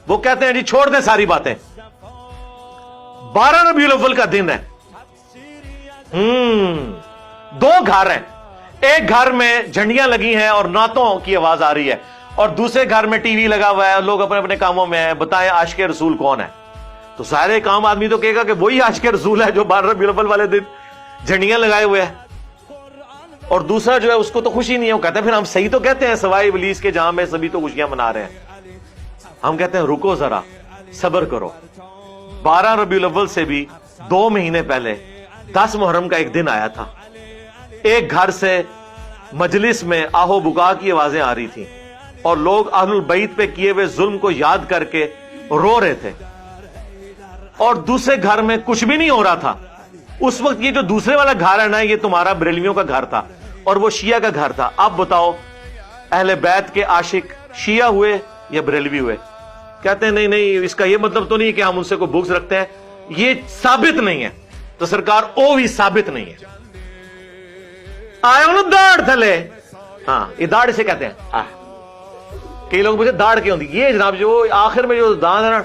وہ کہتے ہیں جی چھوڑ دیں ساری باتیں، 12 ربیع الاول کا دن ہے، دو گھر ہیں، ایک گھر میں جھنڈیاں لگی ہیں اور نعتوں کی آواز آ رہی ہے، اور دوسرے گھر میں ٹی وی لگا ہوا ہے، لوگ اپنے اپنے کاموں میں ہیں، بتائیں عاشق رسول کون ہے؟ تو ظاہر ایک عام آدمی تو کہے گا کہ وہی عاشق رسول ہے جو 12 ربیع الاول والے دن جھنڈیاں لگائے ہوئے ہیں، اور دوسرا جو ہے اس کو تو خوشی نہیں ہے، وہ کہتے ہیں پھر ہم صحیح تو کہتے ہیں سوائے ابلیس کے جہاں میں سبھی تو خوشیاں منا رہے ہیں۔ ہم کہتے ہیں رکو ذرا، صبر کرو، 12 ربیع الاول سے بھی 2 مہینے پہلے 10 محرم کا ایک دن آیا تھا، ایک گھر سے مجلس میں آہو بکا کی آوازیں آ رہی تھیں اور لوگ اہل البیت پہ کیے ہوئے ظلم کو یاد کر کے رو رہے تھے، اور دوسرے گھر میں کچھ بھی نہیں ہو رہا تھا۔ اس وقت یہ جو دوسرے والا گھر ہے نا، یہ تمہارا بریلویوں کا گھر تھا اور وہ شیعہ کا گھر تھا۔ اب بتاؤ اہل بیت کے عاشق شیعہ ہوئے یا بریلوی ہوئے؟ کہتے ہیں نہیں نہیں، اس کا یہ مطلب تو نہیں کہ ہم ان سے کوئی بغض رکھتے ہیں، یہ ثابت نہیں ہے۔ تو سرکار او بھی ثابت نہیں ہے، آئے انہوں داڑھ تھلے، ہاں یہ داڑھ اسے کہتے ہیں۔ کئی لوگ مجھے داڑھ کی ہوتی، یہ جناب جو آخر میں جو داندھ ہے نا